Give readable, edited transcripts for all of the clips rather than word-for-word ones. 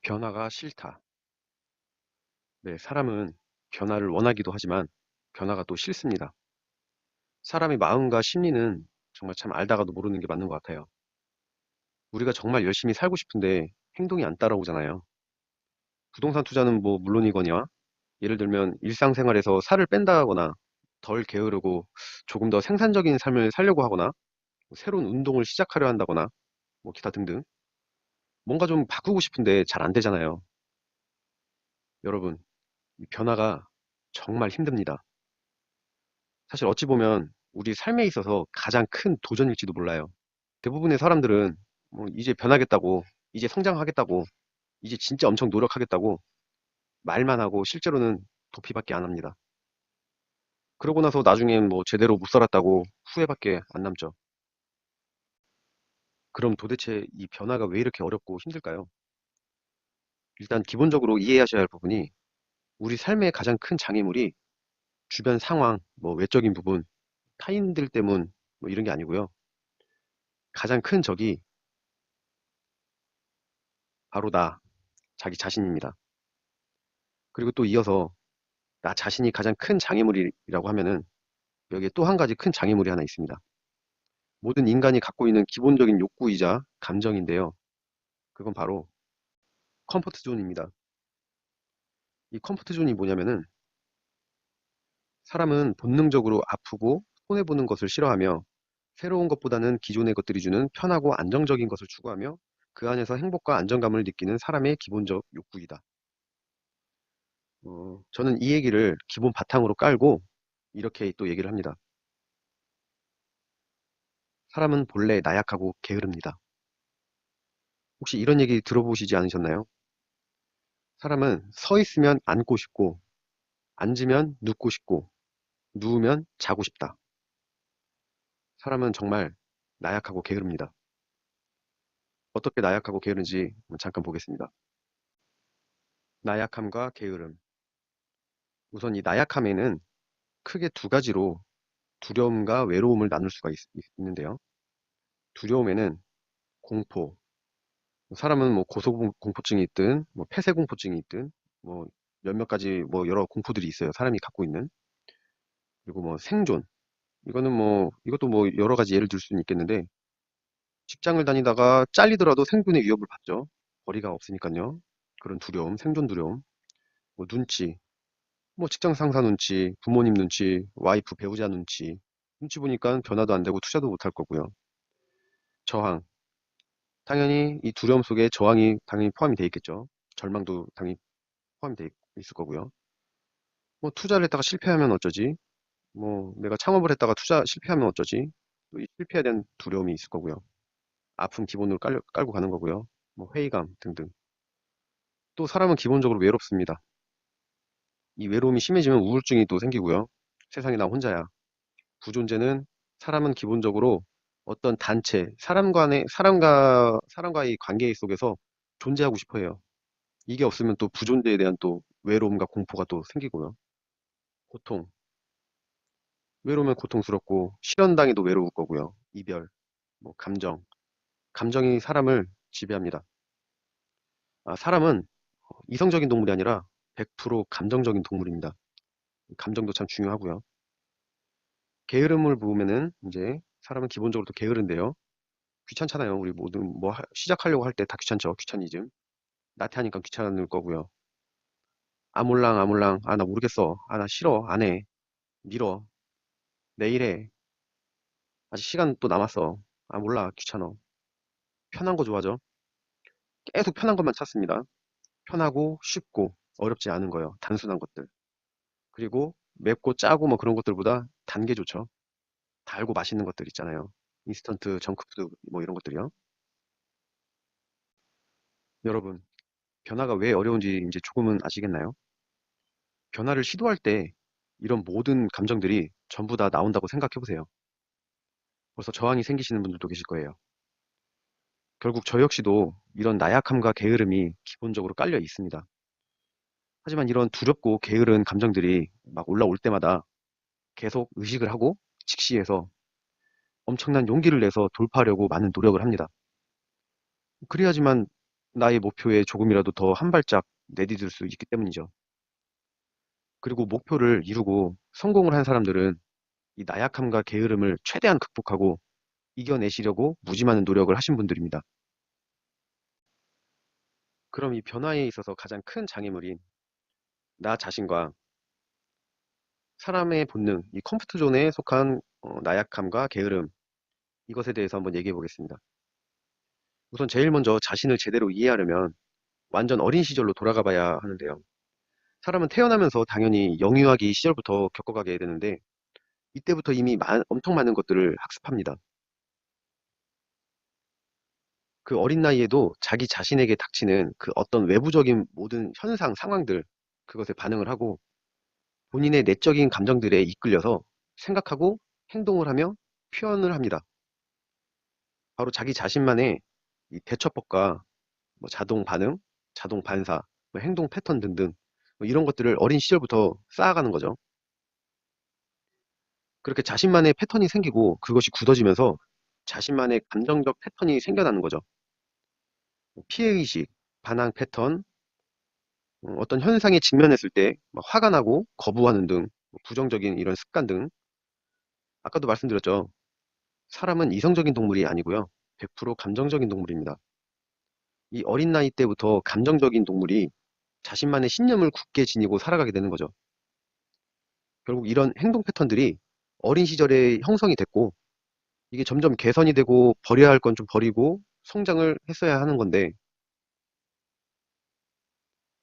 변화가 싫다. 네, 사람은 변화를 원하기도 하지만 변화가 또 싫습니다. 사람의 마음과 심리는 정말 참 알다가도 모르는 게 맞는 것 같아요. 우리가 정말 열심히 살고 싶은데 행동이 안 따라오잖아요. 부동산 투자는 뭐 물론이거니와 예를 들면 일상생활에서 살을 뺀다거나 덜 게으르고 조금 더 생산적인 삶을 살려고 하거나 뭐 새로운 운동을 시작하려 한다거나 뭐 기타 등등 뭔가 좀 바꾸고 싶은데 잘 안 되잖아요. 여러분, 이 변화가 정말 힘듭니다. 사실 어찌 보면 우리 삶에 있어서 가장 큰 도전일지도 몰라요. 대부분의 사람들은 뭐 이제 변하겠다고, 이제 성장하겠다고, 이제 진짜 엄청 노력하겠다고 말만 하고 실제로는 도피밖에 안 합니다. 그러고 나서 나중엔 뭐 제대로 못 살았다고 후회밖에 안 남죠. 그럼 도대체 이 변화가 왜 이렇게 어렵고 힘들까요? 일단 기본적으로 이해하셔야 할 부분이 우리 삶의 가장 큰 장애물이 주변 상황, 뭐 외적인 부분, 타인들 때문 뭐 이런 게 아니고요. 가장 큰 적이 바로 자기 자신입니다. 그리고 또 이어서 나 자신이 가장 큰 장애물이라고 하면은 여기에 또 한 가지 큰 장애물이 하나 있습니다. 모든 인간이 갖고 있는 기본적인 욕구이자 감정인데요. 그건 바로 컴포트 존입니다. 이 컴포트 존이 뭐냐면은 사람은 본능적으로 아프고 손해보는 것을 싫어하며 새로운 것보다는 기존의 것들이 주는 편하고 안정적인 것을 추구하며 그 안에서 행복과 안정감을 느끼는 사람의 기본적 욕구이다. 저는 이 얘기를 기본 바탕으로 깔고 이렇게 또 얘기를 합니다. 사람은 본래 나약하고 게으릅니다. 혹시 이런 얘기 들어보시지 않으셨나요? 사람은 서 있으면 앉고 싶고, 앉으면 눕고 싶고, 누우면 자고 싶다. 사람은 정말 나약하고 게으릅니다. 어떻게 나약하고 게으른지 잠깐 보겠습니다. 나약함과 게으름. 우선 이 나약함에는 크게 두 가지로 두려움과 외로움을 나눌 수가 있는데요. 두려움에는 공포, 사람은 뭐 고소공포증이 있든, 뭐 폐쇄공포증이 있든, 뭐 몇몇 가지 뭐 여러 공포들이 있어요. 사람이 갖고 있는. 그리고 뭐 생존. 이거는 뭐, 이것도 뭐 여러 가지 예를 들 수는 있겠는데, 직장을 다니다가 잘리더라도 생존의 위협을 받죠. 거리가 없으니까요. 그런 두려움, 생존 두려움, 뭐 눈치, 뭐 직장 상사 눈치, 부모님 눈치, 와이프 배우자 눈치 보니까 변화도 안 되고 투자도 못 할 거고요. 저항. 당연히 이 두려움 속에 저항이 당연히 포함이 돼 있겠죠. 절망도 당연히 포함이 돼 있을 거고요. 뭐 투자를 했다가 실패하면 어쩌지? 뭐 내가 창업을 했다가 투자 실패하면 어쩌지? 또이 실패에 대한 두려움이 있을 거고요. 아픔 기본으로 깔고 가는 거고요. 뭐 회의감 등등. 또 사람은 기본적으로 외롭습니다. 이 외로움이 심해지면 우울증이 또 생기고요. 세상에 나 혼자야. 부존재는 사람은 기본적으로 어떤 단체, 사람과의 관계 속에서 존재하고 싶어 해요. 이게 없으면 또 부존재에 대한 또 외로움과 공포가 또 생기고요. 고통. 외로우면 고통스럽고, 실현당해도 외로울 거고요. 이별, 뭐 감정. 감정이 사람을 지배합니다. 사람은 이성적인 동물이 아니라 100% 감정적인 동물입니다. 감정도 참 중요하고요. 게으름을 부으면은 이제 사람은 기본적으로 또 게으른데요. 귀찮잖아요. 우리 모든 뭐 시작하려고 할 때 다 귀찮죠. 귀차니즘. 나태하니까 귀찮을 거고요. 아몰랑 아몰랑 나 모르겠어. 나 싫어. 안 해. 미뤄. 내일 해. 아직 시간 또 남았어. 몰라. 귀찮어. 편한 거 좋아하죠. 계속 편한 것만 찾습니다. 편하고 쉽고 어렵지 않은 거요. 단순한 것들. 그리고 맵고 짜고 뭐 그런 것들보다 단 게 좋죠. 달고 맛있는 것들 있잖아요. 인스턴트 정크푸드 뭐 이런 것들이요. 여러분, 변화가 왜 어려운지 이제 조금은 아시겠나요? 변화를 시도할 때 이런 모든 감정들이 전부 다 나온다고 생각해 보세요. 벌써 저항이 생기시는 분들도 계실 거예요. 결국 저 역시도 이런 나약함과 게으름이 기본적으로 깔려 있습니다. 하지만 이런 두렵고 게으른 감정들이 막 올라올 때마다 계속 의식을 하고 직시해서 엄청난 용기를 내서 돌파하려고 많은 노력을 합니다. 그래야지만 나의 목표에 조금이라도 더 한 발짝 내디딜 수 있기 때문이죠. 그리고 목표를 이루고 성공을 한 사람들은 이 나약함과 게으름을 최대한 극복하고 이겨내시려고 무지많은 노력을 하신 분들입니다. 그럼 이 변화에 있어서 가장 큰 장애물인 나 자신과 사람의 본능, 이 컴포트 존에 속한 나약함과 게으름, 이것에 대해서 한번 얘기해 보겠습니다. 우선 제일 먼저 자신을 제대로 이해하려면 완전 어린 시절로 돌아가 봐야 하는데요. 사람은 태어나면서 당연히 영유아기 시절부터 겪어가게 되는데 이때부터 이미 엄청 많은 것들을 학습합니다. 그 어린 나이에도 자기 자신에게 닥치는 그 어떤 외부적인 모든 현상, 상황들, 그것에 반응을 하고 본인의 내적인 감정들에 이끌려서 생각하고 행동을 하며 표현을 합니다. 바로 자기 자신만의 이 대처법과 뭐 자동 반응, 자동 반사, 뭐 행동 패턴 등등 뭐 이런 것들을 어린 시절부터 쌓아가는 거죠. 그렇게 자신만의 패턴이 생기고 그것이 굳어지면서 자신만의 감정적 패턴이 생겨나는 거죠. 뭐 피해의식, 반항 패턴, 어떤 현상에 직면했을 때 막 화가 나고 거부하는 등 부정적인 이런 습관 등 아까도 말씀드렸죠. 사람은 이성적인 동물이 아니고요. 100% 감정적인 동물입니다. 이 어린 나이 때부터 감정적인 동물이 자신만의 신념을 굳게 지니고 살아가게 되는 거죠. 결국 이런 행동 패턴들이 어린 시절에 형성이 됐고 이게 점점 개선이 되고 버려야 할 건 좀 버리고 성장을 했어야 하는 건데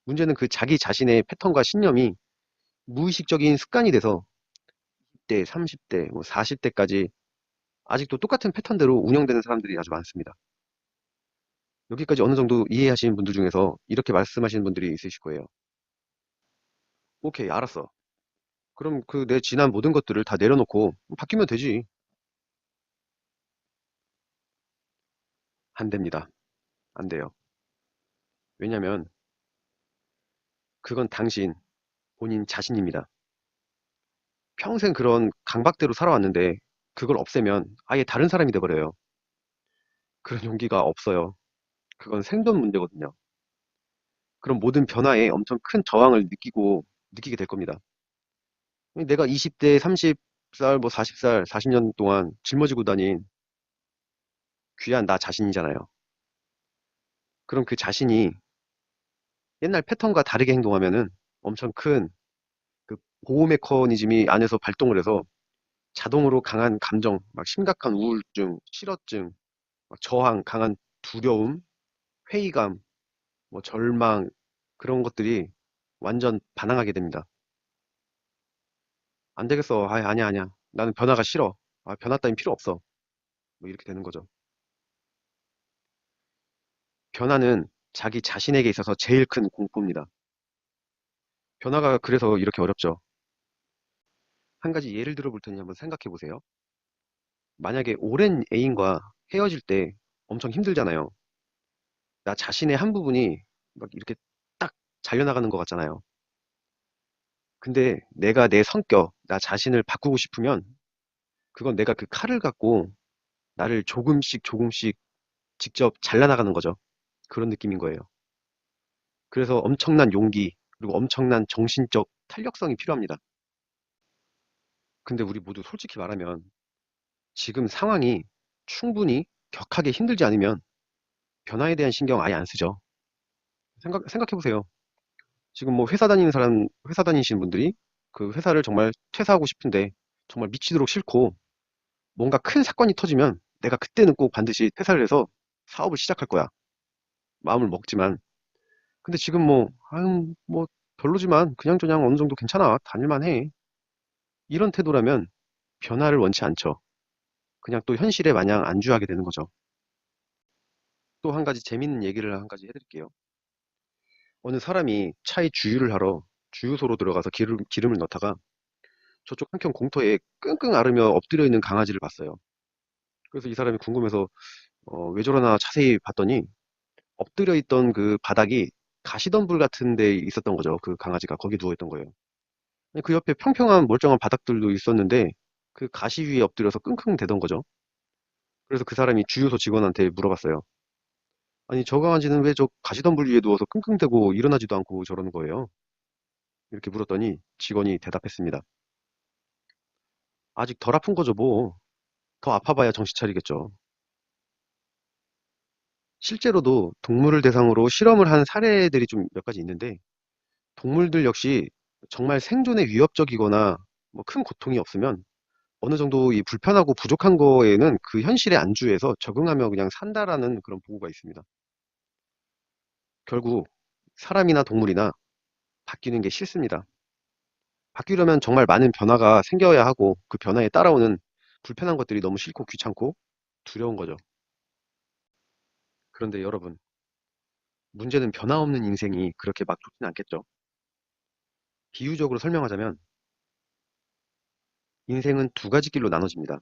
문제는 그 자기 자신의 패턴과 신념이 무의식적인 습관이 돼서 10대, 30대, 뭐 40대까지 아직도 똑같은 패턴대로 운영되는 사람들이 아주 많습니다. 여기까지 어느 정도 이해하시는 분들 중에서 이렇게 말씀하시는 분들이 있으실 거예요. 오케이, 알았어. 그럼 그 내 지난 모든 것들을 다 내려놓고 바뀌면 되지. 안 됩니다. 안 돼요. 왜냐면 그건 당신, 본인 자신입니다. 평생 그런 강박대로 살아왔는데 그걸 없애면 아예 다른 사람이 돼버려요. 그런 용기가 없어요. 그건 생존 문제거든요. 그럼 모든 변화에 엄청 큰 저항을 느끼게 될 겁니다. 내가 20대, 30살, 뭐 40살, 40년 동안 짊어지고 다닌 귀한 나 자신이잖아요. 그럼 그 자신이 옛날 패턴과 다르게 행동하면은 엄청 큰 그 보호 메커니즘이 안에서 발동을 해서 자동으로 강한 감정, 막 심각한 우울증, 실어증, 막 저항, 강한 두려움, 회의감, 뭐 절망, 그런 것들이 완전 반항하게 됩니다. 안 되겠어. 아, 아니야, 아니야. 나는 변화가 싫어. 아, 변화 따윈 필요 없어. 뭐 이렇게 되는 거죠. 변화는 자기 자신에게 있어서 제일 큰 공포입니다. 변화가 그래서 이렇게 어렵죠. 한 가지 예를 들어 볼 테니 한번 생각해 보세요. 만약에 오랜 애인과 헤어질 때 엄청 힘들잖아요. 나 자신의 한 부분이 막 이렇게 딱 잘려나가는 것 같잖아요. 근데 내가 내 성격, 나 자신을 바꾸고 싶으면 그건 내가 그 칼을 갖고 나를 조금씩 조금씩 직접 잘라나가는 거죠. 그런 느낌인 거예요. 그래서 엄청난 용기, 그리고 엄청난 정신적 탄력성이 필요합니다. 근데 우리 모두 솔직히 말하면 지금 상황이 충분히 격하게 힘들지 않으면 변화에 대한 신경 아예 안 쓰죠. 생각해 보세요. 지금 뭐 회사 다니시는 분들이 그 회사를 정말 퇴사하고 싶은데 정말 미치도록 싫고 뭔가 큰 사건이 터지면 내가 그때는 꼭 반드시 퇴사를 해서 사업을 시작할 거야. 마음을 먹지만. 근데 지금 뭐, 아유, 뭐 별로지만 그냥저냥 어느 정도 괜찮아. 다닐만 해. 이런 태도라면 변화를 원치 않죠. 그냥 또 현실에 마냥 안주하게 되는 거죠. 또 한 가지 재밌는 얘기를 한 가지 해드릴게요. 어느 사람이 차에 주유를 하러 주유소로 들어가서 기름을 넣다가 저쪽 한켠 공터에 끙끙 앓으며 엎드려 있는 강아지를 봤어요. 그래서 이 사람이 궁금해서 왜 저러나 자세히 봤더니 엎드려 있던 그 바닥이 가시덤불 같은 데 있었던 거죠. 그 강아지가 거기 누워 있던 거예요. 그 옆에 평평한 멀쩡한 바닥들도 있었는데 그 가시 위에 엎드려서 끙끙 대던 거죠. 그래서 그 사람이 주유소 직원한테 물어봤어요. 아니, 저 강아지는 왜 저 가시덤불 위에 누워서 끙끙대고 일어나지도 않고 저러는 거예요? 이렇게 물었더니 직원이 대답했습니다. 아직 덜 아픈 거죠, 뭐. 더 아파봐야 정신 차리겠죠. 실제로도 동물을 대상으로 실험을 한 사례들이 좀 몇 가지 있는데, 동물들 역시 정말 생존에 위협적이거나 뭐 큰 고통이 없으면 어느 정도 이 불편하고 부족한 거에는 그 현실에 안주해서 적응하며 그냥 산다라는 그런 보고가 있습니다. 결국 사람이나 동물이나 바뀌는 게 싫습니다. 바뀌려면 정말 많은 변화가 생겨야 하고 그 변화에 따라오는 불편한 것들이 너무 싫고 귀찮고 두려운 거죠. 그런데 여러분, 문제는 변화 없는 인생이 그렇게 막 좋진 않겠죠. 비유적으로 설명하자면 인생은 두 가지 길로 나눠집니다.